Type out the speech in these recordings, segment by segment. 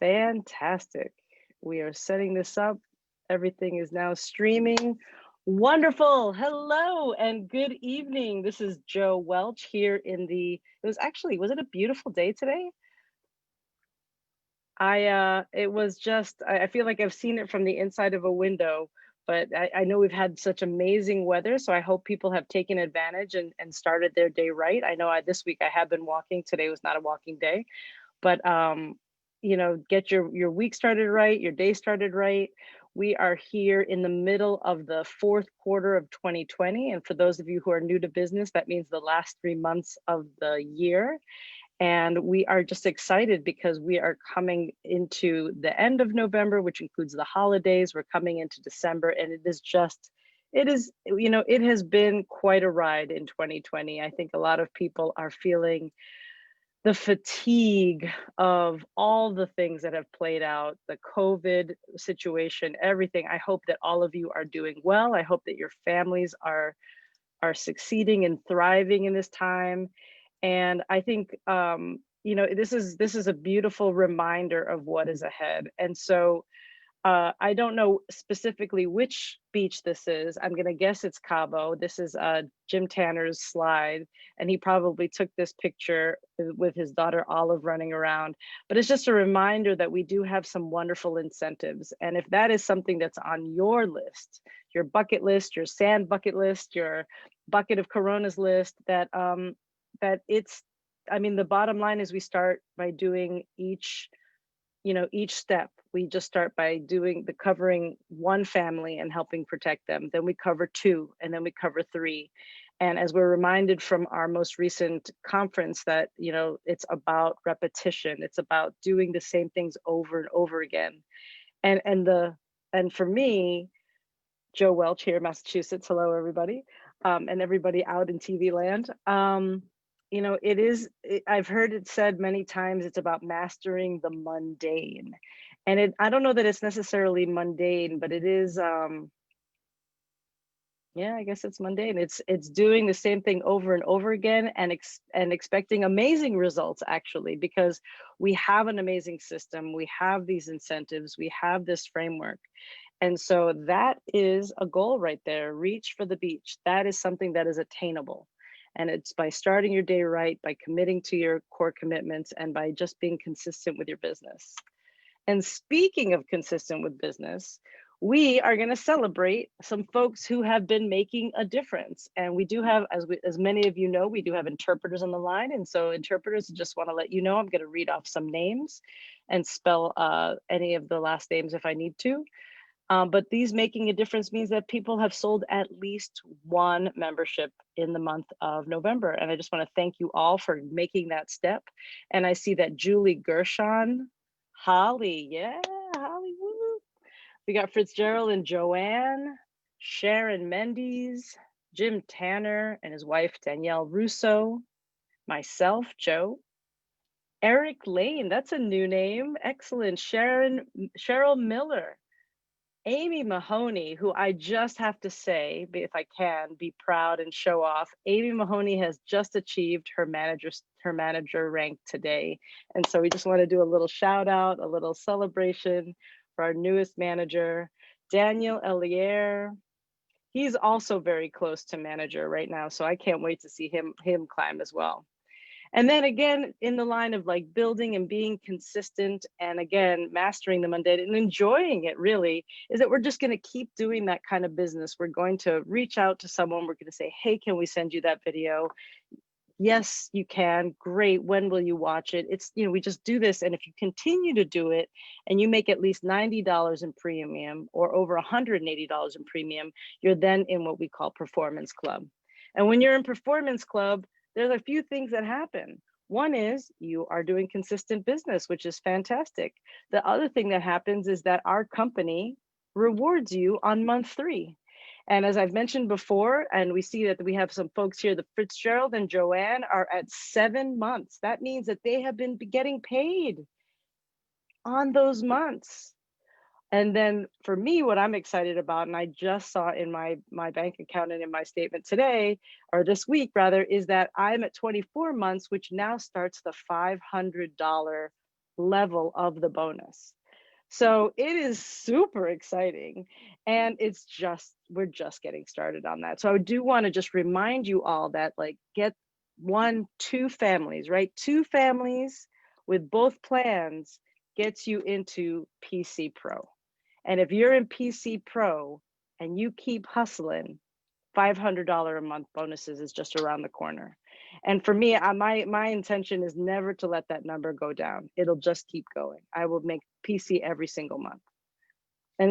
Fantastic. We are setting this up. Everything is now streaming. Wonderful. Hello and good evening. This is Joe Welch here was it a beautiful day today? It was just, I feel like I've seen it from the inside of a window, but I know we've had such amazing weather, so I hope people have taken advantage and started their day right. I know this week I have been walking. Today was not a walking day, but get your week started right, your day started right. We are here in the middle of the fourth quarter of 2020, and for those of you who are new to business, that means the last 3 months of the year. And we are just excited because we are coming into the end of November, which includes the holidays. We're coming into December, and it has been quite a ride in 2020. I think a lot of people are feeling the fatigue of all the things that have played out, the COVID situation, everything. I hope that all of you are doing well. I hope that your families are succeeding and thriving in this time. And I think this is a beautiful reminder of what is ahead. And so I don't know specifically which beach this is. I'm gonna guess it's Cabo. This is Jim Tanner's slide, and he probably took this picture with his daughter Olive running around. But it's just a reminder that we do have some wonderful incentives. And if that is something that's on your list, your bucket list, your sand bucket list, your bucket of Coronas list, the bottom line is we start by doing each step. We just start by covering one family and helping protect them. Then we cover two, and then we cover three. And as we're reminded from our most recent conference that, it's about repetition. It's about doing the same things over and over again. And for me, Joe Welch here, Massachusetts. Hello, everybody, and everybody out in TV land. I've heard it said many times, it's about mastering the mundane. And I don't know that it's necessarily mundane, but it is, yeah, I guess it's mundane. It's doing the same thing over and over again and expecting amazing results, actually, because we have an amazing system. We have these incentives. We have this framework. And so that is a goal right there. Reach for the beach. That is something that is attainable. And it's by starting your day right, by committing to your core commitments, and by just being consistent with your business. And speaking of consistent with business, we are going to celebrate some folks who have been making a difference. And we do have, as many of you know, we do have interpreters on the line. And so interpreters, just want to let you know, I'm going to read off some names and spell any of the last names if I need to. But these making a difference means that people have sold at least one membership in the month of November. And I just want to thank you all for making that step. And I see that Julie Gershon, Holly, yeah, Holly, woo. We got Fitzgerald and Joanne, Sharon Mendes, Jim Tanner and his wife, Danielle Russo, myself, Joe, Eric Lane, that's a new name, excellent, Cheryl Miller, Amy Mahoney, who I just have to say, if I can, be proud and show off. Amy Mahoney has just achieved her manager rank today. And so we just want to do a little shout out, a little celebration for our newest manager, Daniel Elier. He's also very close to manager right now. So I can't wait to see him climb as well. And then again, in the line of like building and being consistent and again, mastering the mundane and enjoying it really, is that we're just going to keep doing that kind of business. We're going to reach out to someone. We're going to say, hey, can we send you that video? Yes, you can. Great. When will you watch it? It's, we just do this. And if you continue to do it and you make at least $90 in premium or over $180 in premium, you're then in what we call Performance Club. And when you're in Performance Club, there's a few things that happen. One is you are doing consistent business, which is fantastic. The other thing that happens is that our company rewards you on month 3. And as I've mentioned before, and we see that we have some folks here, the Fitzgerald and Joanne are at 7 months. That means that they have been getting paid on those months. And then for me, what I'm excited about, and I just saw in my bank account and in my statement today, or this week rather, is that I'm at 24 months, which now starts the $500 level of the bonus. So it is super exciting, and we're just getting started on that. So I do want to just remind you all that, like, get 2 families, right? 2 families with both plans gets you into PC Pro. And if you're in PC Pro and you keep hustling, $500 a month bonuses is just around the corner. And for me, my intention is never to let that number go down. It'll just keep going. I will make PC every single month. And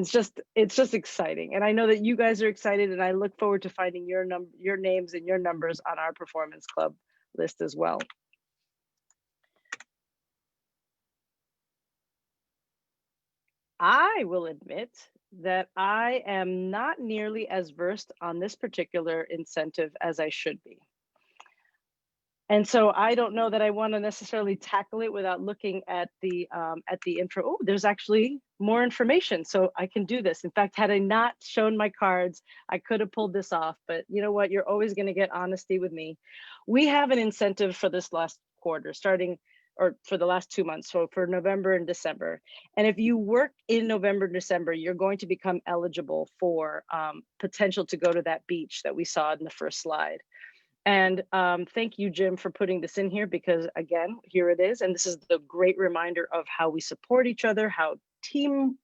it's just exciting. And I know that you guys are excited, and I look forward to finding your names and your numbers on our Performance Club list as well. I will admit that I am not nearly as versed on this particular incentive as I should be. And so I don't know that I want to necessarily tackle it without looking at the intro. Oh, there's actually more information, so I can do this. In fact, had I not shown my cards, I could have pulled this off. But you know what? You're always going to get honesty with me. We have an incentive for this last quarter, or for the last 2 months, so for November and December. And if you work in November and December, you're going to become eligible for potential to go to that beach that we saw in the first slide. And thank you, Jim, for putting this in here, because again, here it is. And this is the great reminder of how we support each other, how team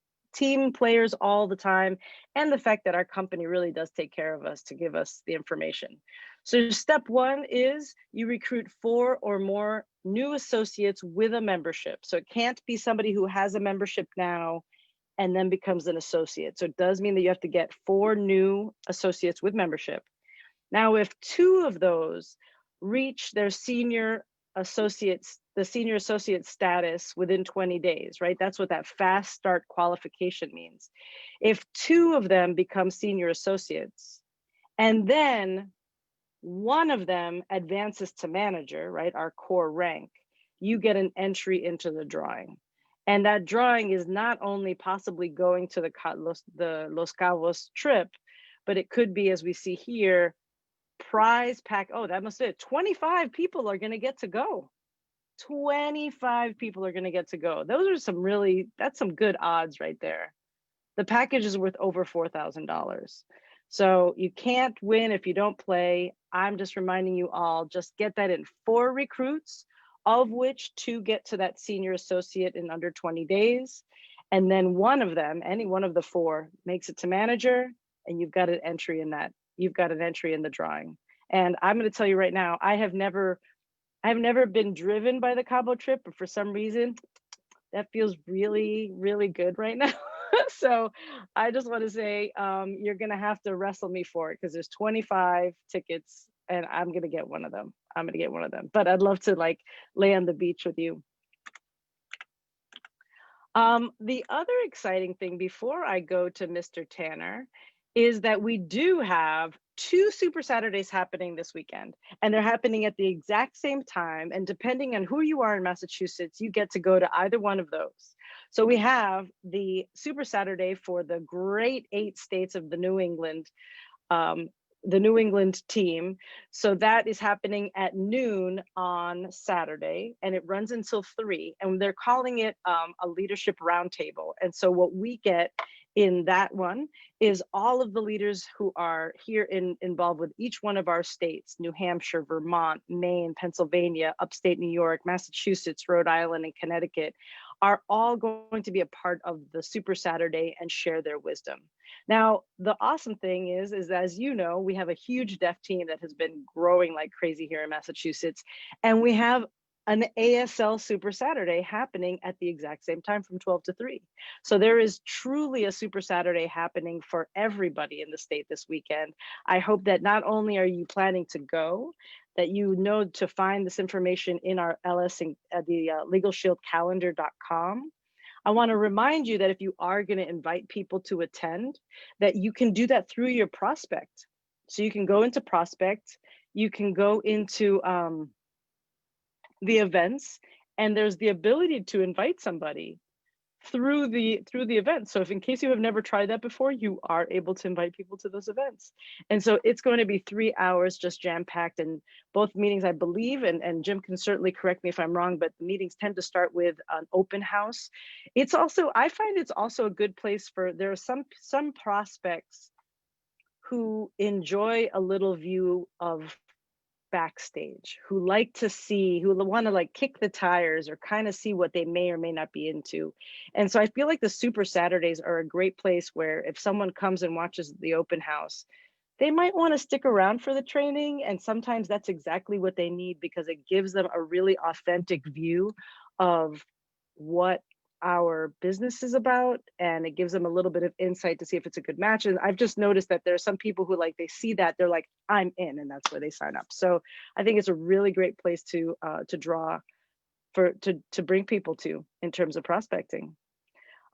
players all the time, and the fact that our company really does take care of us to give us the information. So step 1 is you recruit 4 or more new associates with a membership. So it can't be somebody who has a membership now and then becomes an associate. So it does mean that you have to get 4 new associates with membership. Now, if 2 of those reach their senior associate status within 20 days, right? That's what that fast start qualification means. If 2 of them become senior associates, and then 1 of them advances to manager, right? Our core rank, you get an entry into the drawing. And that drawing is not only possibly going to the Los Cabos trip, but it could be, as we see here, prize pack. Oh, that must be it. 25 people are going to get to go. 25 people are going to get to go. Those are that's some good odds right there. The package is worth over $4,000. So you can't win if you don't play. I'm just reminding you all, just get that in. 4 recruits, of which 2 get to that senior associate in under 20 days. And then 1 of them, any one of the 4, makes it to manager, and you've got an entry in that. You've got an entry in the drawing. And I'm going to tell you right now, I've never been driven by the Cabo trip, but for some reason, that feels really, really good right now. So I just want to say, you're going to have to wrestle me for it, because there's 25 tickets and I'm going to get one of them. But I'd love to like lay on the beach with you. The other exciting thing before I go to Mr. Tanner is that we do have 2 Super Saturdays happening this weekend, and they're happening at the exact same time. And depending on who you are in Massachusetts, you get to go to either one of those. So we have the Super Saturday for the great 8 states of the New England team. So that is happening at noon on Saturday, and it runs until 3. And they're calling it a leadership roundtable. And so what we get in that one is all of the leaders who are here involved with each one of our states: New Hampshire, Vermont, Maine, Pennsylvania, upstate New York, Massachusetts, Rhode Island, and Connecticut, are all going to be a part of the Super Saturday and share their wisdom. Now, the awesome thing is as you know, we have a huge deaf team that has been growing like crazy here in Massachusetts, and we have an ASL Super Saturday happening at the exact same time from 12 to 3. So there is truly a Super Saturday happening for everybody in the state this weekend. I hope that not only are you planning to go, that you know to find this information in our LS at the legalshieldcalendar.com. I want to remind you that if you are going to invite people to attend, that you can do that through your prospect. So you can go into prospect, you can go into the events, and there's the ability to invite somebody through the event. So if in case you have never tried that before, you are able to invite people to those events. And so it's going to be 3 hours just jam-packed, and both meetings, I believe, and Jim can certainly correct me if I'm wrong, but the meetings tend to start with an open house. It's also, I find it's also a good place for, there are some prospects who enjoy a little view of backstage, who like to see, who want to like kick the tires or kind of see what they may or may not be into. And so I feel like the Super Saturdays are a great place where if someone comes and watches the open house, they might want to stick around for the training. And sometimes that's exactly what they need, because it gives them a really authentic view of what our business is about, and it gives them a little bit of insight to see if it's a good match. And I've just noticed that there are some people who, like, they see that, they're like, I'm in, and that's where they sign up. So I think it's a really great place to draw for to bring people to in terms of prospecting.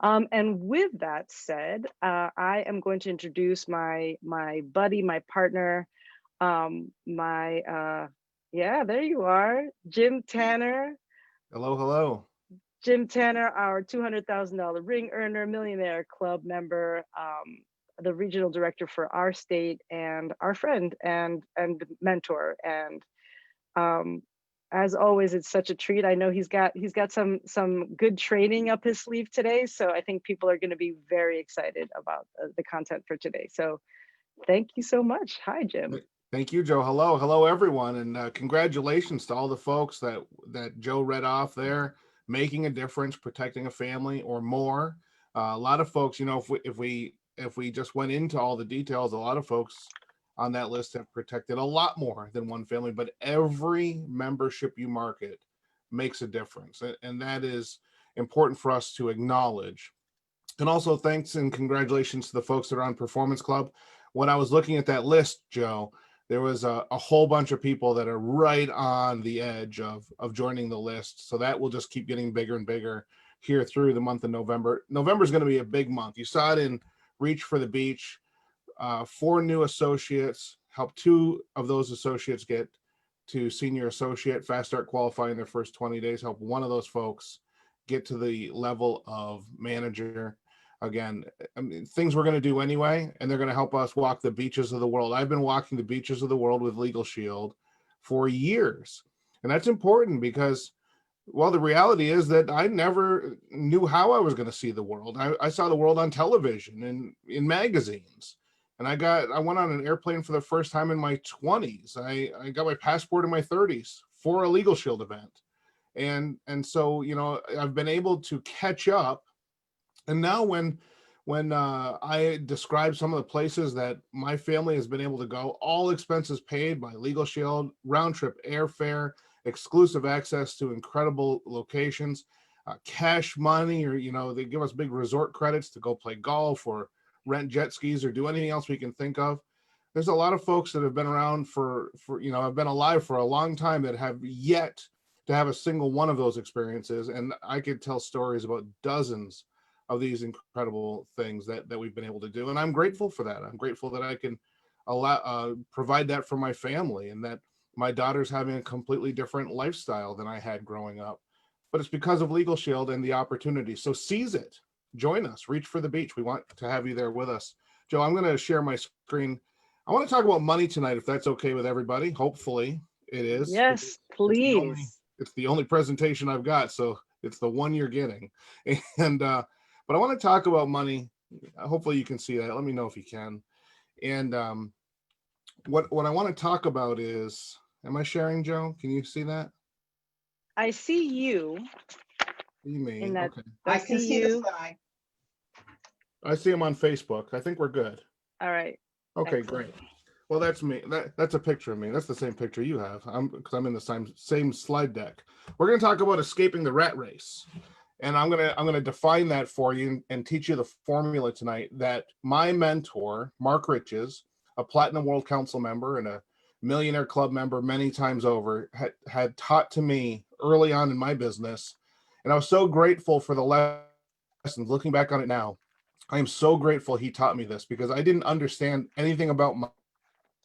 And with that said, I am going to introduce my buddy, my partner, yeah, there you are, Jim Tanner. Hello, hello. Jim Tanner, our $200,000 ring earner, Millionaire Club member, the regional director for our state, and our friend and mentor. And as always, it's such a treat. I know he's got some good training up his sleeve today, so I think people are going to be very excited about the content for today. So thank you so much. Hi, Jim. Thank you, Joe. Hello, hello, everyone, and congratulations to all the folks that Joe read off there, making a difference, protecting a family or more. A lot of folks, you know, if we just went into all the details, a lot of folks on that list have protected a lot more than one family. But every membership you market makes a difference, and that is important for us to acknowledge. And also, thanks and congratulations to the folks that are on Performance Club. When I was looking at that list, Joe, there was a whole bunch of people that are right on the edge of joining the list. So that will just keep getting bigger and bigger here through the month of November. November is going to be a big month. You saw it in Reach for the Beach. 4 new associates, helped 2 of those associates get to senior associate, fast start qualifying their first 20 days, help one of those folks get to the level of manager. Again, I mean, things we're going to do anyway, and they're going to help us walk the beaches of the world. I've been walking the beaches of the world with Legal Shield for years. And that's important because, well, the reality is that I never knew how I was going to see the world. I saw the world on television and in magazines. And I went on an airplane for the first time in my 20s. I got my passport in my 30s for a Legal Shield event. And so, you know, I've been able to catch up. And now when I describe some of the places that my family has been able to go, all expenses paid by Legal Shield, round trip airfare, exclusive access to incredible locations, cash money, or, you know, they give us big resort credits to go play golf or rent jet skis or do anything else we can think of. There's a lot of folks that have been around for you know, have been alive for a long time that have yet to have a single one of those experiences. And I could tell stories about dozens of these incredible things that we've been able to do. And I'm grateful for that. I'm grateful that I can provide that for my family, and that my daughter's having a completely different lifestyle than I had growing up. But it's because of Legal Shield and the opportunity. So seize it. Join us. Reach for the beach. We want to have you there with us. Joe, I'm going to share my screen. I want to talk about money tonight, if that's okay with everybody. Hopefully it is. Yes, please. It's the only presentation I've got, so it's the one you're getting. And but I want to talk about money. Hopefully you can see that. Let me know if you can. And what I want to talk about is, am I sharing, Joe? Can you see that? I see you. See me. In that, okay. I can see you. the slide. I see him on Facebook. I think we're good. All right. Okay, Excellent. great. Well, that's me. That's a picture of me. That's the same picture you have. Because I'm in the same slide deck. We're going to talk about escaping the rat race. And I'm gonna define that for you and teach you the formula tonight that my mentor, Mark Riches, a Platinum World Council member and a Millionaire Club member many times over, had taught to me early on in my business. And I was so grateful for the lessons. Looking back on it now, I am so grateful he taught me this, because I didn't understand anything about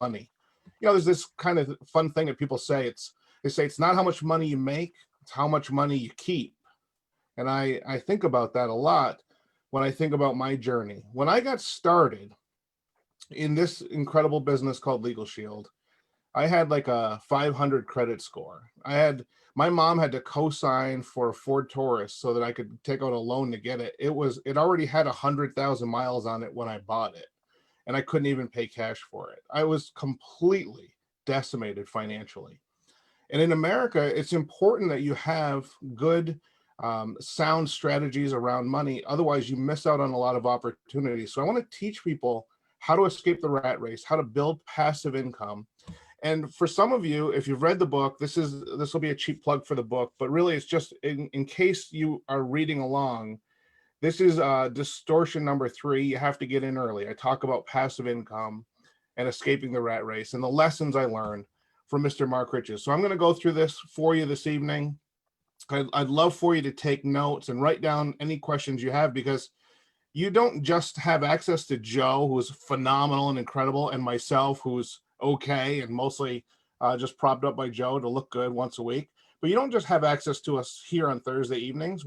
money. You know, there's this kind of fun thing that people say. They say it's not how much money you make, it's how much money you keep. And I think about that a lot when I think about my journey. When I got started in this incredible business called Legal Shield, I had like a 500 credit score. My mom had to co-sign for a Ford Taurus so that I could take out a loan to get it. It already had 100,000 miles on it when I bought it, and I couldn't even pay cash for it. I was completely decimated financially. And in America, it's important that you have good, sound strategies around money. Otherwise, you miss out on a lot of opportunities. So I want to teach people how to escape the rat race, how to build passive income. And for some of you, if you've read the book, this will be a cheap plug for the book, but really it's just in case you are reading along. This is distortion number 3. You have to get in early. I talk about passive income and escaping the rat race and the lessons I learned from Mr. Mark Riches. So I'm going to go through this for you this evening. I'd love for you to take notes and write down any questions you have, because you don't just have access to Joe, who's phenomenal and incredible, and myself, who's okay and mostly just propped up by Joe to look good once a week. But you don't just have access to us here on Thursday evenings.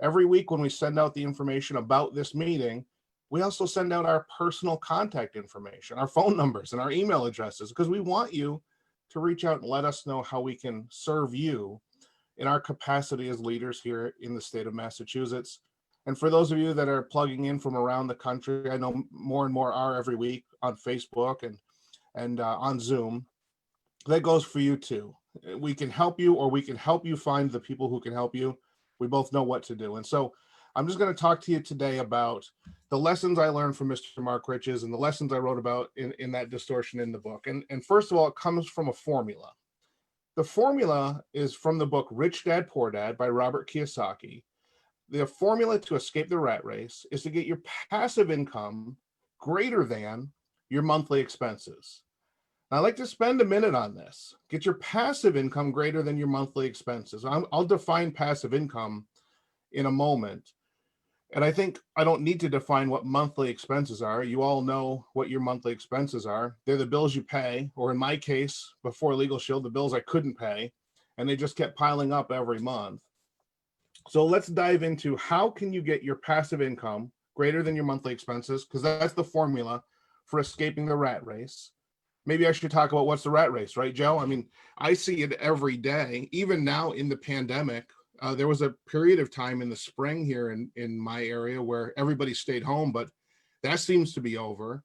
Every week when we send out the information about this meeting, we also send out our personal contact information, our phone numbers and our email addresses, because we want you to reach out and let us know how we can serve you in our capacity as leaders here in the state of Massachusetts. And for those of you that are plugging in from around the country, I know more and more are every week on Facebook and on Zoom. That goes for you too. We can help you, or we can help you find the people who can help you. We both know what to do. And so I'm just going to talk to you today about the lessons I learned from Mr. Mark Riches and the lessons I wrote about in that distortion in the book. And first of all, it comes from a formula. The formula is from the book Rich Dad, Poor Dad by Robert Kiyosaki. The formula to escape the rat race is to get your passive income greater than your monthly expenses. Now, I'd like to spend a minute on this. Get your passive income greater than your monthly expenses. I'll define passive income in a moment. And I think I don't need to define what monthly expenses are. You all know what your monthly expenses are. They're the bills you pay, or in my case, before Legal Shield, the bills I couldn't pay, and they just kept piling up every month. So let's dive into how can you get your passive income greater than your monthly expenses, because that's the formula for escaping the rat race. Maybe I should talk about what's the rat race, right, Joe? I mean, I see it every day, even now in the pandemic. There was a period of time in the spring here in my area where everybody stayed home, but that seems to be over.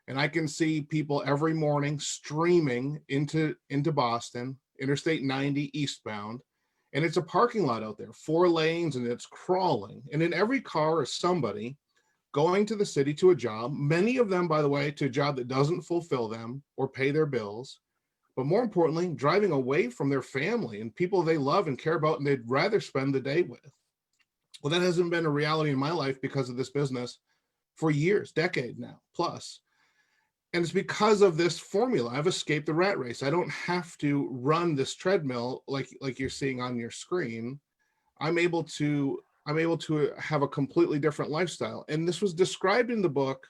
And I can see people every morning streaming into Boston, Interstate 90 eastbound, and it's a parking lot out there, 4 lanes, and it's crawling. And in every car is somebody going to the city to a job, many of them, by the way, to a job that doesn't fulfill them or pay their bills, but more importantly, driving away from their family and people they love and care about and they'd rather spend the day with. Well, that hasn't been a reality in my life because of this business for years, decade now, plus. And it's because of this formula. I've escaped the rat race. I don't have to run this treadmill like you're seeing on your screen. I'm able to have a completely different lifestyle. And this was described in the book,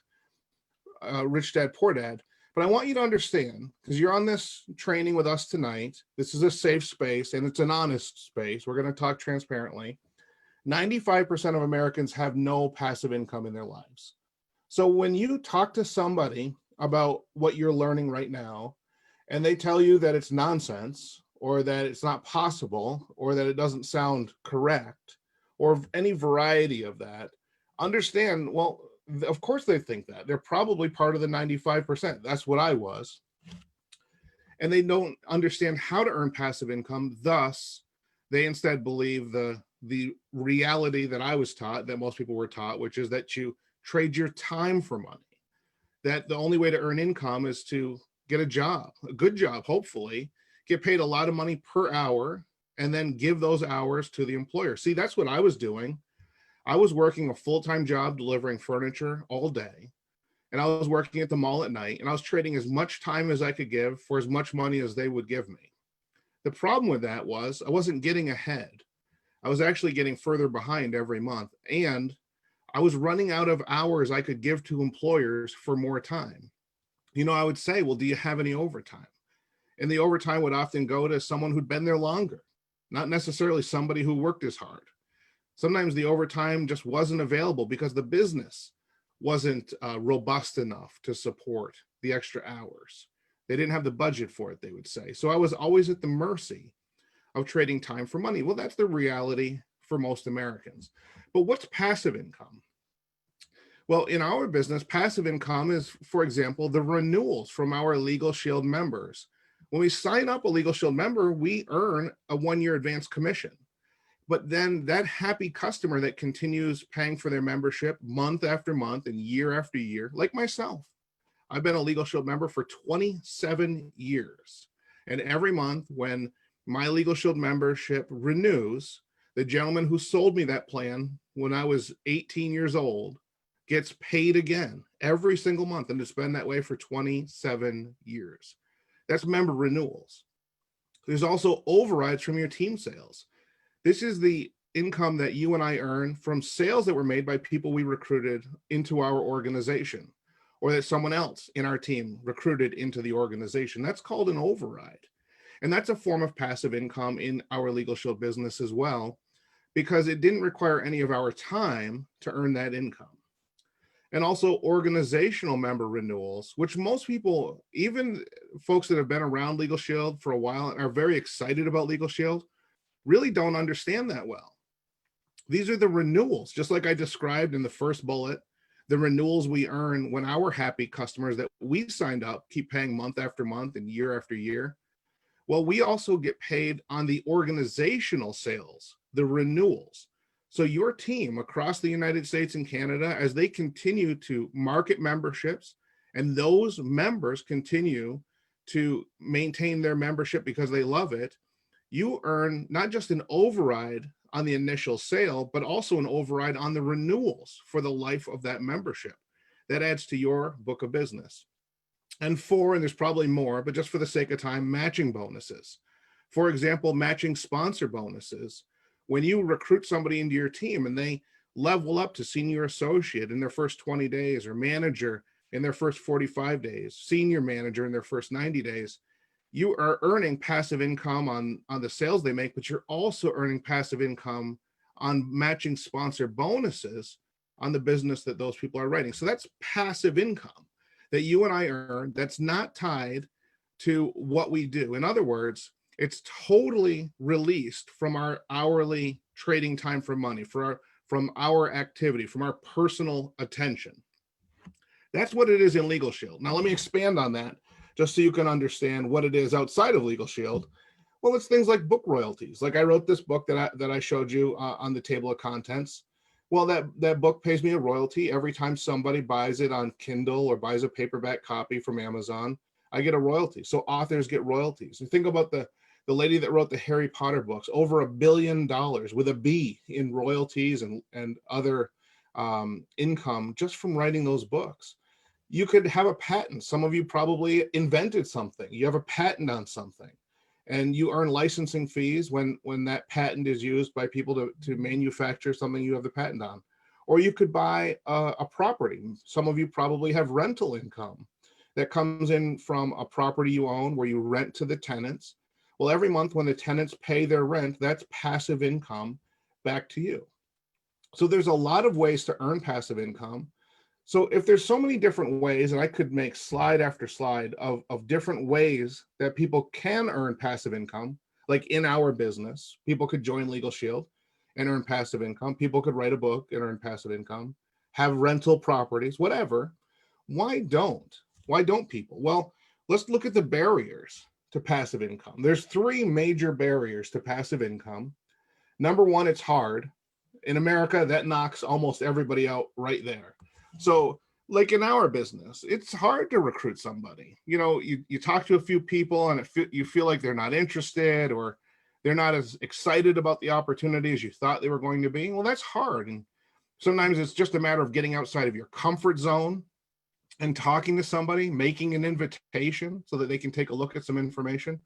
Rich Dad, Poor Dad. But I want you to understand, because you're on this training with us tonight, this is a safe space and it's an honest space. We're going to talk transparently. 95% of Americans have no passive income in their lives. So when you talk to somebody about what you're learning right now, and they tell you that it's nonsense, or that it's not possible, or that it doesn't sound correct, or any variety of that, understand, well, of course they think that. They're probably part of the 95%. That's what I was. And they don't understand how to earn passive income. Thus, they instead believe the reality that I was taught, that most people were taught, which is that you trade your time for money. That the only way to earn income is to get a job, a good job, hopefully, get paid a lot of money per hour, and then give those hours to the employer. See, that's what I was doing. I was working a full-time job delivering furniture all day, and I was working at the mall at night, and I was trading as much time as I could give for as much money as they would give me. The problem with that was I wasn't getting ahead. I was actually getting further behind every month, and I was running out of hours I could give to employers for more time. I would say, well, do you have any overtime? And the overtime would often go to someone who'd been there longer, not necessarily somebody who worked as hard. Sometimes the overtime just wasn't available because the business wasn't robust enough to support the extra hours. They didn't have the budget for it, they would say. So I was always at the mercy of trading time for money. Well, that's the reality for most Americans. But what's passive income? Well, in our business, passive income is, for example, the renewals from our Legal Shield members. When we sign up a Legal Shield member, we earn a 1-year advance commission. But then that happy customer that continues paying for their membership month after month and year after year, like myself, I've been a Legal Shield member for 27 years. And every month when my Legal Shield membership renews, the gentleman who sold me that plan when I was 18 years old gets paid again every single month, and it's been that way for 27 years. That's member renewals. There's also overrides from your team sales. This is the income that you and I earn from sales that were made by people we recruited into our organization, or that someone else in our team recruited into the organization. That's called an override. And that's a form of passive income in our Legal Shield business as well, because it didn't require any of our time to earn that income. And also organizational member renewals, which most people, even folks that have been around Legal Shield for a while and are very excited about Legal Shield, really don't understand that well. These are the renewals, just like I described in the first bullet, the renewals we earn when our happy customers that we signed up keep paying month after month and year after year. Well, we also get paid on the organizational sales, the renewals. So your team across the United States and Canada, as they continue to market memberships, and those members continue to maintain their membership because they love it, you earn not just an override on the initial sale, but also an override on the renewals for the life of that membership. That adds to your book of business. And there's probably more, but just for the sake of time, matching bonuses. For example, matching sponsor bonuses. When you recruit somebody into your team and they level up to senior associate in their first 20 days, or manager in their first 45 days, senior manager in their first 90 days, you are earning passive income on the sales they make, but you're also earning passive income on matching sponsor bonuses on the business that those people are writing. So that's passive income that you and I earn that's not tied to what we do. In other words, it's totally released from our hourly trading time for money, from our activity, from our personal attention. That's what it is in Legal Shield. Now, let me expand on that just so you can understand what it is outside of Legal Shield. Well, it's things like book royalties. Like I wrote this book that I showed you on the table of contents. Well, that book pays me a royalty every time somebody buys it on Kindle or buys a paperback copy from Amazon. I get a royalty. So authors get royalties. You think about the lady that wrote the Harry Potter books, over $1 billion with a B in royalties and other income just from writing those books. You could have a patent. Some of you probably invented something. You have a patent on something, and you earn licensing fees when that patent is used by people to manufacture something you have the patent on. Or you could buy a property. Some of you probably have rental income that comes in from a property you own where you rent to the tenants. Well, every month when the tenants pay their rent, that's passive income back to you. So there's a lot of ways to earn passive income. So if there's so many different ways, and I could make slide after slide of different ways that people can earn passive income, like in our business, people could join Legal Shield and earn passive income. People could write a book and earn passive income, have rental properties, whatever. Why don't people? Well, let's look at the barriers to passive income. There's 3 major barriers to passive income. Number one, it's hard. In America, that knocks almost everybody out right there. So like in our business, it's hard to recruit somebody. You know, you talk to a few people and you feel like they're not interested, or they're not as excited about the opportunity as you thought they were going to be. Well, that's hard. And sometimes it's just a matter of getting outside of your comfort zone and talking to somebody, making an invitation so that they can take a look at some information.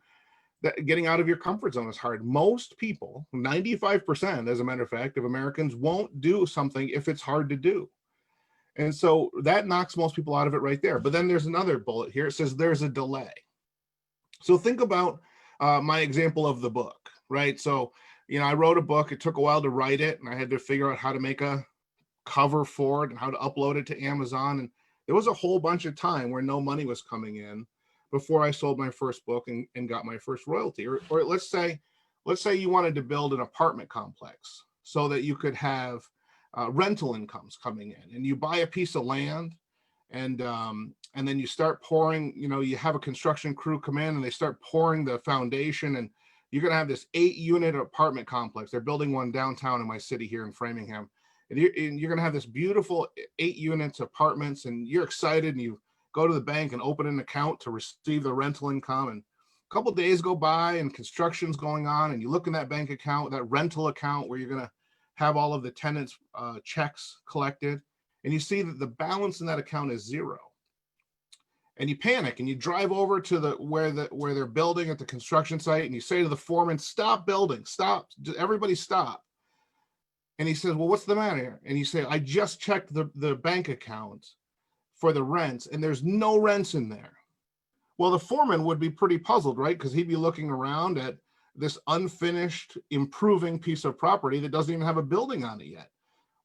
That getting out of your comfort zone is hard. Most people, 95%, as a matter of fact, of Americans won't do something if it's hard to do. And so that knocks most people out of it right there. But then there's another bullet here. It says there's a delay. So think about my example of the book, right? So I wrote a book. It took a while to write it, and I had to figure out how to make a cover for it and how to upload it to Amazon. And there was a whole bunch of time where no money was coming in before I sold my first book and got my first royalty. Or let's say you wanted to build an apartment complex so that you could have rental incomes coming in, and you buy a piece of land, and then you start pouring. You have a construction crew come in and they start pouring the foundation, and you're going to have this 8-unit apartment complex. They're building one downtown in my city here in Framingham. And you're going to have this beautiful 8 units apartments, and you're excited, and you go to the bank and open an account to receive the rental income. And a couple of days go by and construction's going on, and you look in that bank account, that rental account where you're going to have all of the tenants' checks collected, and you see that the balance in that account is zero. And you panic, and you drive over to where they're building at the construction site, and you say to the foreman, "Stop building, stop, everybody stop." And he says, "Well, what's the matter?" And you say, "I just checked the bank account for the rents, and there's no rents in there." Well, the foreman would be pretty puzzled, right? Because he'd be looking around at this unfinished, improving piece of property that doesn't even have a building on it yet.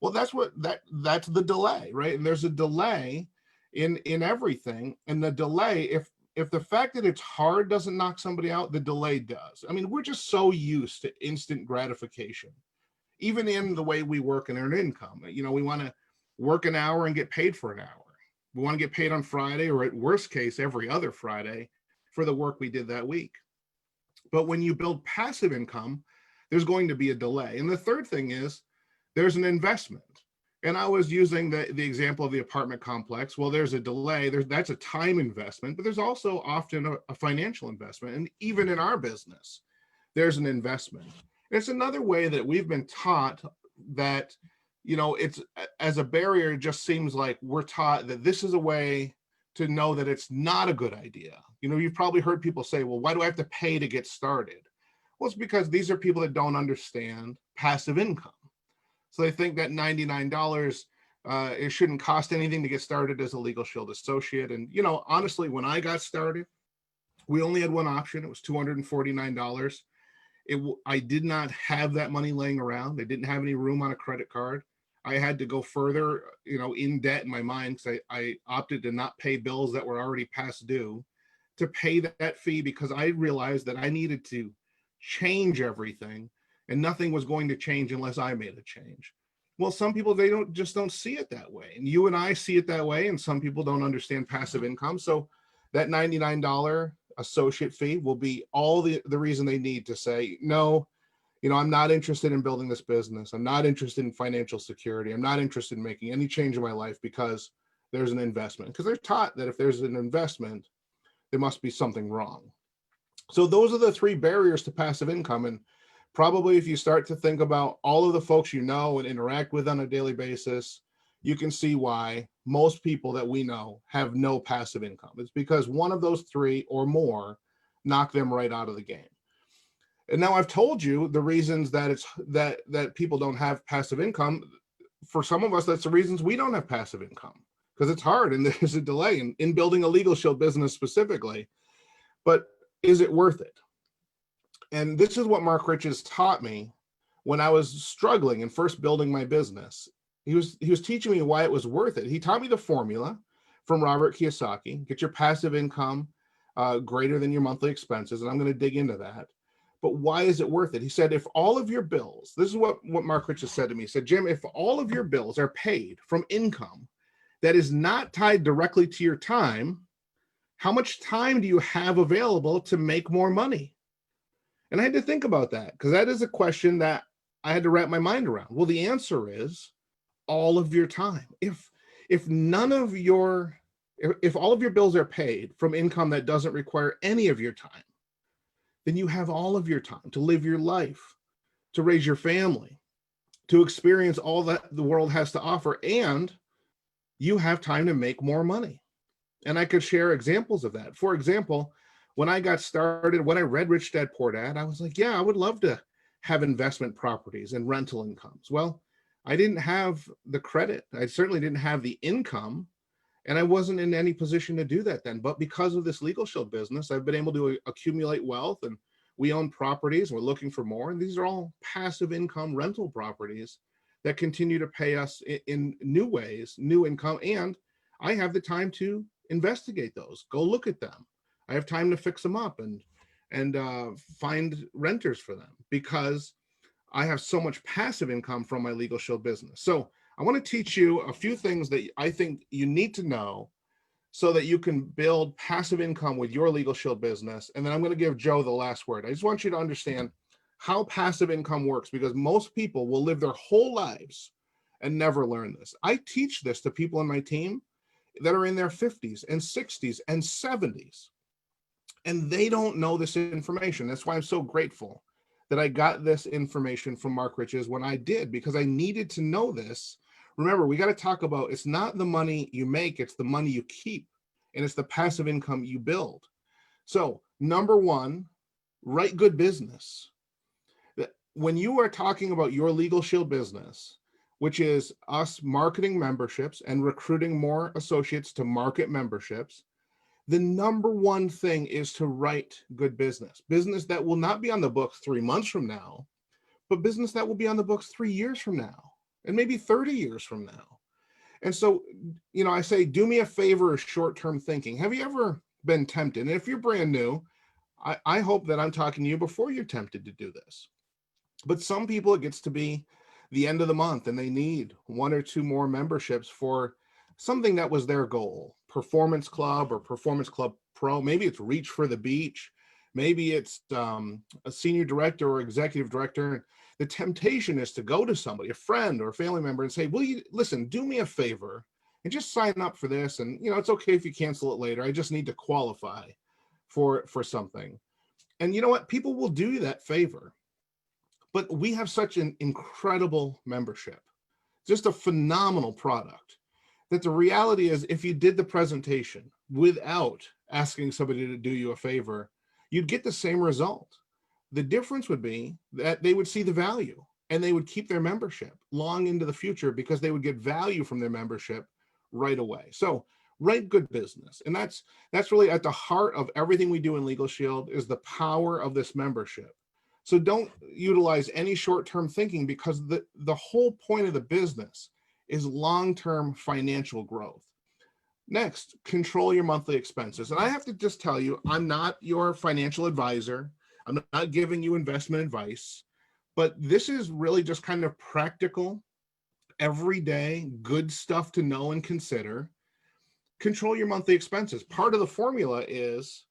Well, that's the delay, right? And there's a delay in everything. And the delay, if the fact that it's hard doesn't knock somebody out, the delay does. I mean, we're just so used to instant gratification, even in the way we work and earn income. We want to work an hour and get paid for an hour. We want to get paid on Friday, or at worst case, every other Friday, for the work we did that week. But when you build passive income, there's going to be a delay. And the third thing is there's an investment. And I was using the example of the apartment complex. Well, there's a delay. That's a time investment, but there's also often a financial investment. And even in our business, there's an investment. It's another way that we've been taught that, it's as a barrier. It just seems like we're taught that this is a way to know that it's not a good idea. You've probably heard people say, "Well, why do I have to pay to get started?" Well, it's because these are people that don't understand passive income. So they think that $99, it shouldn't cost anything to get started as a Legal Shield associate. And, honestly, when I got started, we only had one option. It was $249. I did not have that money laying around. I didn't have any room on a credit card. I had to go further, in debt in my mind, because I opted to not pay bills that were already past due to pay that fee, because I realized that I needed to change everything, and nothing was going to change unless I made a change. Well, some people, they don't see it that way. And you and I see it that way. And some people don't understand passive income. So that $99 associate fee will be all the reason they need to say, "No, I'm not interested in building this business. I'm not interested in financial security. I'm not interested in making any change in my life because there's an investment." Because they're taught that if there's an investment, there must be something wrong. So those are the 3 barriers to passive income. And probably if you start to think about all of the folks and interact with on a daily basis, you can see why most people that we know have no passive income. It's because one of those 3 or more knock them right out of the game. And now I've told you the reasons that people don't have passive income. For some of us, that's the reasons we don't have passive income, because it's hard and there's a delay in building a Legal Shield business specifically. But is it worth it? And this is what Mark Riches taught me when I was struggling and first building my business. He was teaching me why it was worth it. He taught me the formula from Robert Kiyosaki: get your passive income greater than your monthly expenses. And I'm going to dig into that. But why is it worth it? He said, if all of your bills, this is what Mark Riches said to me. He said, "Jim, if all of your bills are paid from income that is not tied directly to your time, how much time do you have available to make more money?" And I had to think about that, because that is a question that I had to wrap my mind around. Well, the answer is all of your time. If all of your bills are paid from income that doesn't require any of your time, then you have all of your time to live your life, to raise your family, to experience all that the world has to offer, and you have time to make more money. And I could share examples of that. For example, when I got started, when I read Rich Dad Poor Dad, I was like, yeah, I would love to have investment properties and rental incomes. Well, I didn't have the credit. I certainly didn't have the income, and I wasn't in any position to do that then. But because of this Legal Shield business, I've been able to accumulate wealth. And We own properties, we're looking for more, and these are all passive income rental properties that continue to pay us in new ways, new income. And I have the time to investigate those, go look at them. I have time to fix them up and find renters for them because I have so much passive income from my Legal Shield business. So I want to teach you a few things that I think you need to know so that you can build passive income with your Legal Shield business. And then I'm going to give Joe the last word. I just want you to understand how passive income works, because most people will live their whole lives and never learn this. I teach this to people on my team that are in their 50s and 60s and 70s, and they don't know this information. That's why I'm so grateful that I got this information from Mark Riches when I did, because I needed to know this. Remember, we got to talk about, it's not the money you make, it's the money you keep, and it's the passive income you build. So number one, write good business. When you are talking about your Legal Shield business, which is us marketing memberships and recruiting more associates to market memberships, the number one thing is to write good business that will not be on the books 3 months from now, but business that will be on the books 3 years from now, and maybe 30 years from now. And so, I say, do me a favor of short-term thinking. Have you ever been tempted? And if you're brand new, I hope that I'm talking to you before you're tempted to do this. But some people, it gets to be the end of the month and they need 1 or 2 more memberships for something that was their goal. Performance Club or Performance Club Pro. Maybe it's Reach for the Beach. Maybe it's a senior director or executive director. The temptation is to go to somebody, a friend or a family member, and say, will you listen, do me a favor and just sign up for this. And it's okay if you cancel it later. I just need to qualify for something. And you know what? People will do you that favor. But we have such an incredible membership, just a phenomenal product, that the reality is, if you did the presentation without asking somebody to do you a favor, you'd get the same result. The difference would be that they would see the value and they would keep their membership long into the future because they would get value from their membership right away. So write good business. And that's really at the heart of everything we do in Legal Shield, is the power of this membership. So don't utilize any short-term thinking, because the whole point of the business is long-term financial growth. Next, control your monthly expenses. And I have to just tell you, I'm not your financial advisor. I'm not giving you investment advice, but this is really just kind of practical, everyday, good stuff to know and consider. Control your monthly expenses. Part of the formula is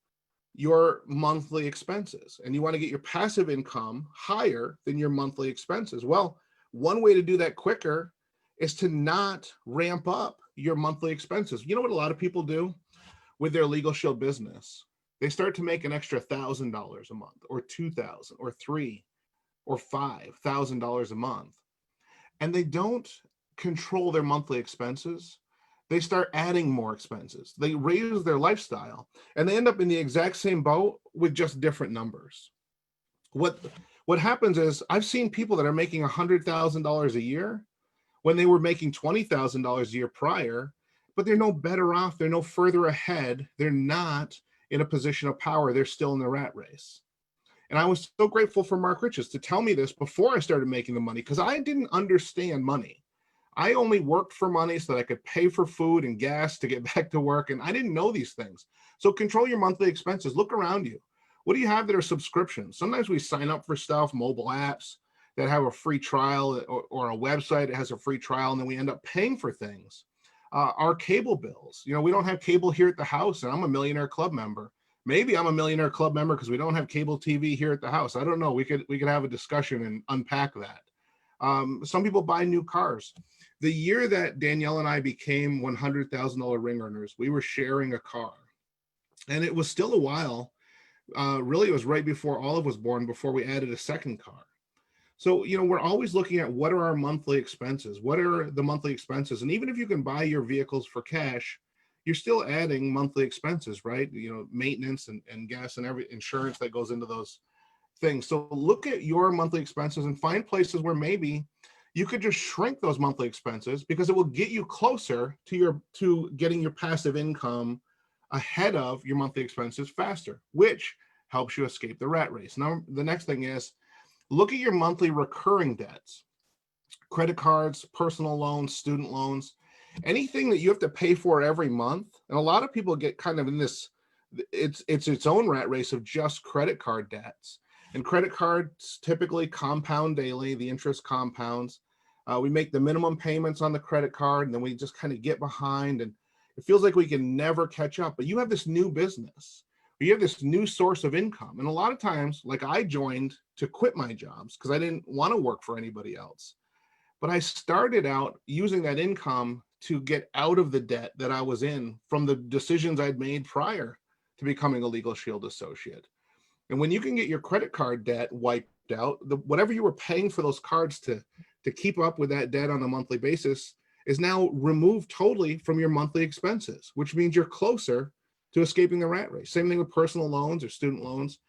your monthly expenses, and you want to get your passive income higher than your monthly expenses. Well, one way to do that quicker is to not ramp up your monthly expenses. You know what a lot of people do with their Legal Shield business? They start to make an extra $1,000 a month, or $2,000, or $3,000, or $5,000 a month, and they don't control their monthly expenses. They start adding more expenses. They raise their lifestyle, and they end up in the exact same boat with just different numbers. What happens is, I've seen people that are making $100,000 a year when they were making $20,000 a year prior, but they're no better off. They're no further ahead. They're not in a position of power. They're still in the rat race. And I was so grateful for Mark Riches to tell me this before I started making the money, because I didn't understand money. I only worked for money so that I could pay for food and gas to get back to work. And I didn't know these things. So control your monthly expenses. Look around you. What do you have that are subscriptions? Sometimes we sign up for stuff, mobile apps that have a free trial, or a website that has a free trial, and then we end up paying for things. Our cable bills. We don't have cable here at the house, and I'm a Millionaire Club member. Maybe I'm a Millionaire Club member because we don't have cable TV here at the house. I don't know. We could have a discussion and unpack that. Some people buy new cars. The year that Danielle and I became $100,000 ring earners, we were sharing a car, and it was still a while. Really, it was right before Olive was born, before we added a second car. So, we're always looking at, what are our monthly expenses? What are the monthly expenses? And even if you can buy your vehicles for cash, you're still adding monthly expenses, right? Maintenance and gas and every insurance that goes into those things. So look at your monthly expenses and find places where maybe you could just shrink those monthly expenses, because it will get you closer to getting your passive income ahead of your monthly expenses faster, which helps you escape the rat race. Now, the next thing is look at your monthly recurring debts, credit cards, personal loans, student loans, anything that you have to pay for every month. And a lot of people get kind of in this, it's own rat race of just credit card debts. And credit cards typically compound daily, the interest compounds. We make the minimum payments on the credit card, and then we just kind of get behind, and it feels like we can never catch up. But you have this new business, you have this new source of income. And a lot of times, like I joined to quit my jobs because I didn't want to work for anybody else. But I started out using that income to get out of the debt that I was in from the decisions I'd made prior to becoming a Legal Shield associate. And when you can get your credit card debt wiped out, whatever you were paying for those cards to keep up with that debt on a monthly basis is now removed totally from your monthly expenses, which means you're closer to escaping the rat race. Same thing with personal loans or student loans.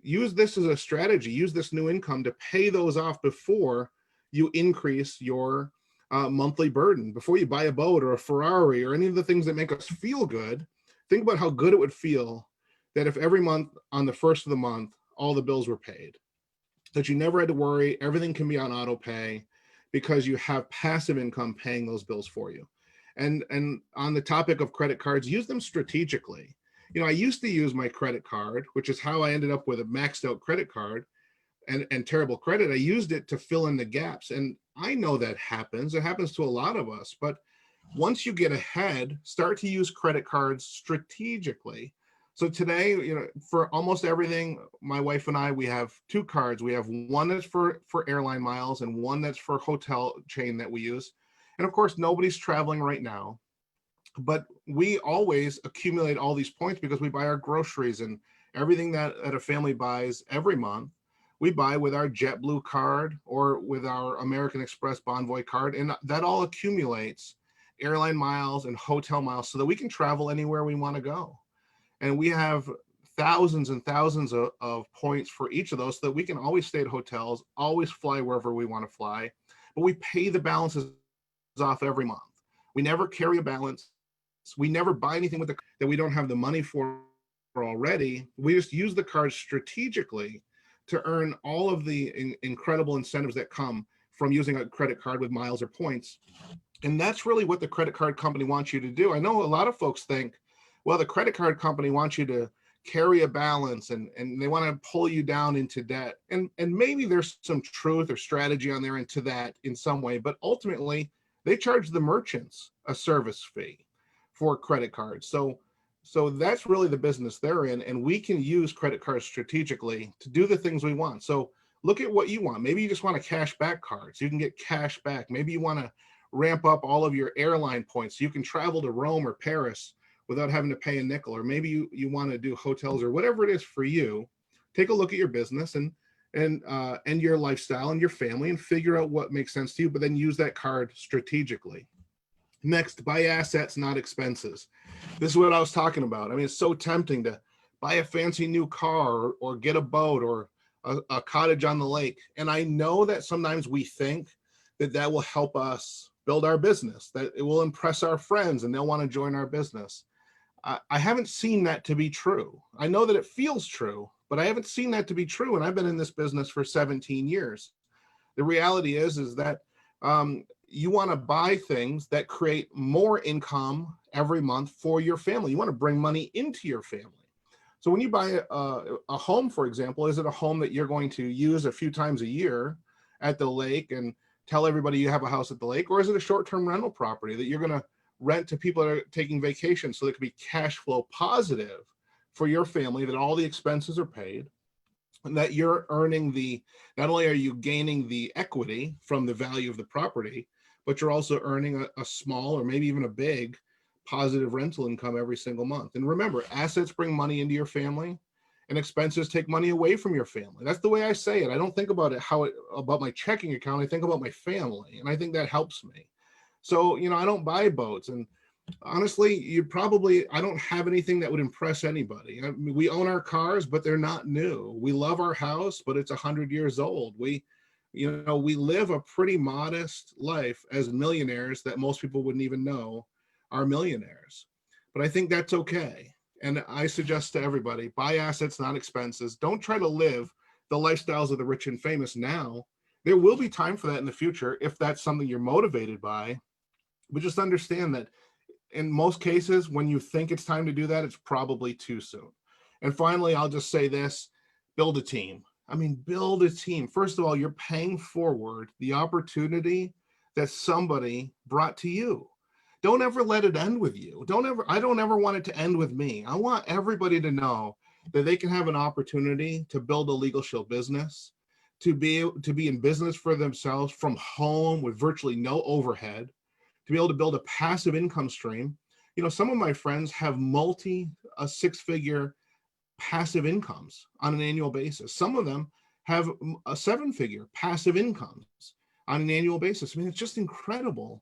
Use this as a strategy. Use this new income to pay those off before you increase your monthly burden. Before you buy a boat or a Ferrari or any of the things that make us feel good, think about how good it would feel that if every month on the first of the month, all the bills were paid, that you never had to worry, everything can be on auto pay because you have passive income paying those bills for you. And on the topic of credit cards, use them strategically. You know, I used to use my credit card, which is how I ended up with a maxed out credit card and terrible credit. I used it to fill in the gaps. And I know that happens. It happens to a lot of us. But once you get ahead, start to use credit cards strategically. So today, you know, for almost everything, my wife and I, we have two cards. We have one that's for airline miles and one that's for hotel chain that we use. And of course, nobody's traveling right now, but we always accumulate all these points because we buy our groceries and everything that a family buys every month. We buy with our JetBlue card or with our American Express Bonvoy card, and that all accumulates airline miles and hotel miles so that we can travel anywhere we want to go. And we have thousands and thousands of points for each of those so that we can always stay at hotels, always fly wherever we want to fly, but we pay the balances off every month. We never carry a balance. We never buy anything with that we don't have the money for already. We just use the card strategically to earn all of the incredible incentives that come from using a credit card with miles or points. And that's really what the credit card company wants you to do. I know a lot of folks think, well, the credit card company wants you to carry a balance and they want to pull you down into debt. And maybe there's some truth or strategy on there into that in some way, but ultimately they charge the merchants a service fee for credit cards. So that's really the business they're in. And we can use credit cards strategically to do the things we want. So look at what you want. Maybe you just want a cash back card so you can get cash back. Maybe you want to ramp up all of your airline points so you can travel to Rome or Paris without having to pay a nickel. Or maybe you want to do hotels or whatever it is for you. Take a look at your business and your lifestyle and your family and figure out what makes sense to you, but then use that card strategically. Next, buy assets, not expenses. This is what I was talking about. I mean, it's so tempting to buy a fancy new car or get a boat or a cottage on the lake. And I know that sometimes we think that will help us build our business, that it will impress our friends and they'll want to join our business. I haven't seen that to be true. I know that it feels true, but I haven't seen that to be true. And I've been in this business for 17 years. The reality is that you want to buy things that create more income every month for your family. You want to bring money into your family. So when you buy a home, for example, is it a home that you're going to use a few times a year at the lake and tell everybody you have a house at the lake? Or is it a short-term rental property that you're going to rent to people that are taking vacation so that it could be cash flow positive for your family, that all the expenses are paid, and that you're earning not only are you gaining the equity from the value of the property, but you're also earning a small or maybe even a big positive rental income every single month. And remember, assets bring money into your family and expenses take money away from your family. That's the way I say it. I don't think about it about my checking account. I think about my family, and I think that helps me. So, I don't buy boats, and honestly, I don't have anything that would impress anybody. I mean, we own our cars, but they're not new. We love our house, but it's 100 years old. We live a pretty modest life as millionaires that most people wouldn't even know are millionaires. But I think that's okay. And I suggest to everybody, buy assets, not expenses. Don't try to live the lifestyles of the rich and famous now. There will be time for that in the future if that's something you're motivated by. But just understand that in most cases, when you think it's time to do that, it's probably too soon. And finally, I'll just say this: build a team. I mean, build a team. First of all, you're paying forward the opportunity that somebody brought to you. Don't ever let it end with you. I don't ever want it to end with me. I want everybody to know that they can have an opportunity to build a Legal Shield business, to be in business for themselves from home with virtually no overhead, to be able to build a passive income stream. You know, some of my friends have six-figure passive incomes on an annual basis. Some of them have a seven-figure passive incomes on an annual basis. I mean, it's just incredible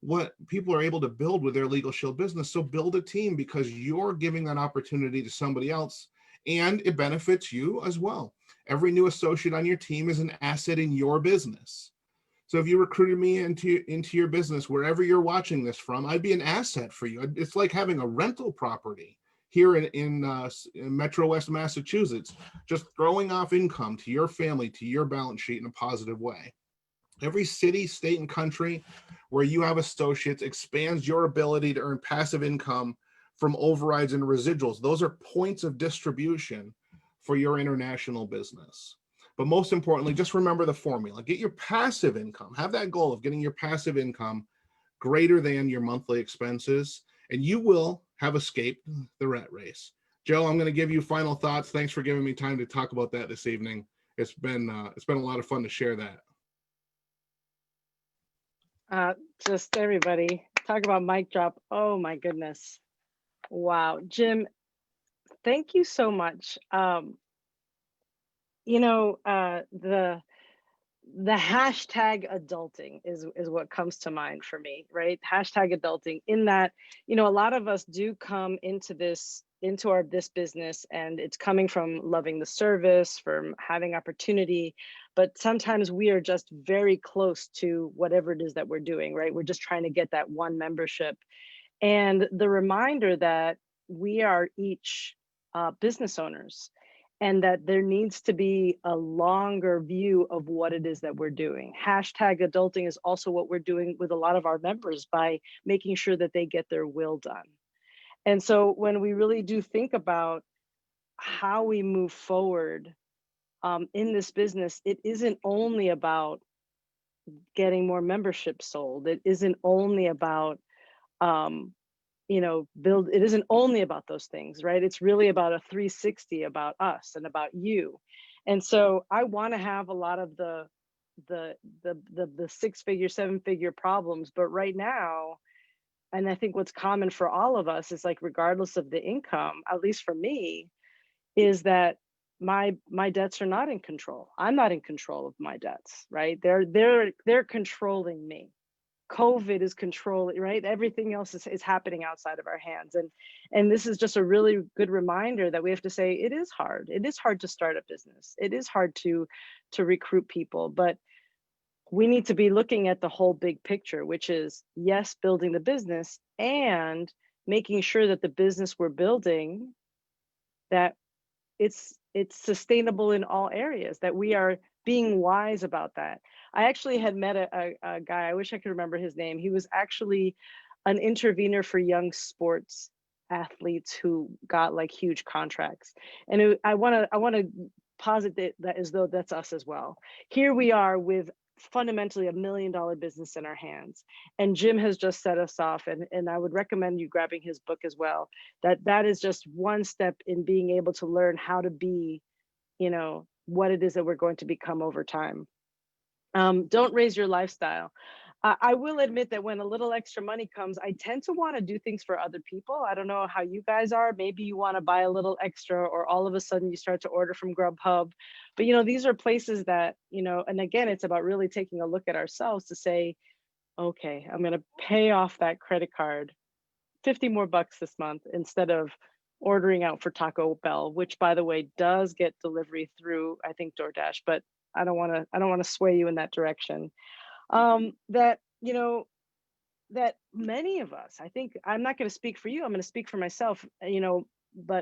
what people are able to build with their Legal Shield business. So build a team, because you're giving that opportunity to somebody else, and it benefits you as well. Every new associate on your team is an asset in your business. So if you recruited me into your business, wherever you're watching this from, I'd be an asset for you. It's like having a rental property here in Metro West Massachusetts, just throwing off income to your family, to your balance sheet in a positive way. Every city, state, and country where you have associates expands your ability to earn passive income from overrides and residuals. Those are points of distribution for your international business. But most importantly, just remember the formula. Get your passive income. Have that goal of getting your passive income greater than your monthly expenses, and you will have escaped the rat race. Joe, I'm going to give you final thoughts. Thanks for giving me time to talk about that this evening. It's been a lot of fun to share that. Just everybody talk about mic drop. Oh my goodness. Wow. Jim, thank you so much. The hashtag adulting is what comes to mind for me, right? Hashtag adulting, in that, a lot of us do come into this business, and it's coming from loving the service, from having opportunity, but sometimes we are just very close to whatever it is that we're doing, right? We're just trying to get that one membership. And the reminder that we are each business owners, and that there needs to be a longer view of what it is that we're doing. Hashtag adulting is also what we're doing with a lot of our members by making sure that they get their will done. And so when we really do think about how we move forward in this business, it isn't only about getting more memberships sold. It isn't only about it isn't only about those things, right? It's really about a 360 about us and about you. And so I want to have a lot of the six-figure, seven-figure problems, but right now, and I think what's common for all of us is, like, regardless of the income, at least for me, is that my debts are not in control. I'm not in control of my debts, right? They're controlling me. COVID is controlling, right? Everything else is happening outside of our hands. And this is just a really good reminder that we have to say, it is hard. It is hard to start a business. It is hard to recruit people, but we need to be looking at the whole big picture, which is, yes, building the business and making sure that the business we're building, that it's sustainable in all areas, that we are being wise about that. I actually had met a guy, I wish I could remember his name. He was actually an intervener for young sports athletes who got like huge contracts. And I want to posit that as though that's us as well. Here we are with fundamentally $1 million business in our hands, and Jim has just set us off, and I would recommend you grabbing his book as well. That is just one step in being able to learn how to be, what it is that we're going to become over time. Don't raise your lifestyle. I will admit that when a little extra money comes, I tend to want to do things for other people. I don't know how you guys are. Maybe you want to buy a little extra, or all of a sudden you start to order from Grubhub. But, these are places that, and again, it's about really taking a look at ourselves to say, okay, I'm going to pay off that credit card 50 more bucks this month instead of ordering out for Taco Bell, which, by the way, does get delivery through, I think, DoorDash, but I don't want to sway you in that direction. That many of us, I think, I'm not going to speak for you, I'm going to speak for myself.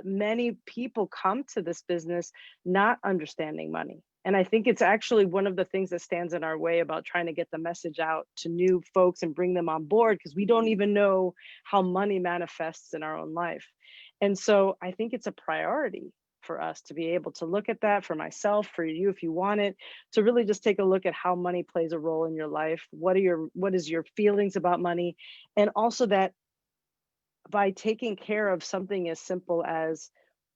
many people come to this business not understanding money. And I think it's actually one of the things that stands in our way about trying to get the message out to new folks and bring them on board, because we don't even know how money manifests in our own life. And so I think it's a priority for us to be able to look at that, for myself, for you, if you want it, to really just take a look at how money plays a role in your life. What is your feelings about money? And also that by taking care of something as simple as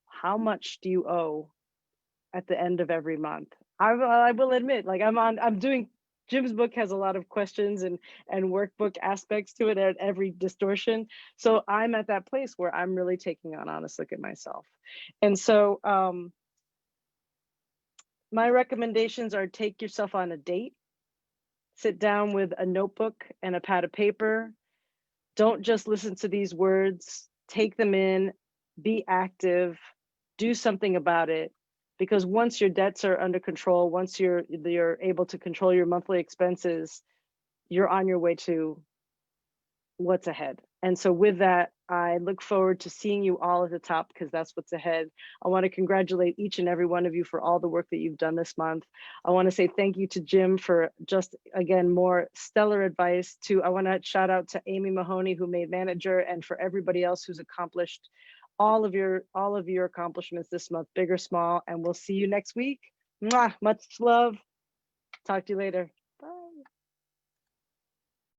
how much do you owe at the end of every month. I will admit, like I'm doing, Jim's book has a lot of questions and workbook aspects to it at every distortion. So I'm at that place where I'm really taking an honest look at myself. And so my recommendations are: take yourself on a date, sit down with a notebook and a pad of paper. Don't just listen to these words, take them in, be active, do something about it. Because once your debts are under control, once you're able to control your monthly expenses, you're on your way to what's ahead. And so with that, I look forward to seeing you all at the top, because that's what's ahead. I want to congratulate each and every one of you for all the work that you've done this month. I want to say thank you to Jim for just, again, more stellar advice. I want to shout out to Amy Mahoney, who made Manager, and for everybody else who's accomplished all of your accomplishments this month, big or small. And we'll see you next week. Mwah, much love. Talk to you later.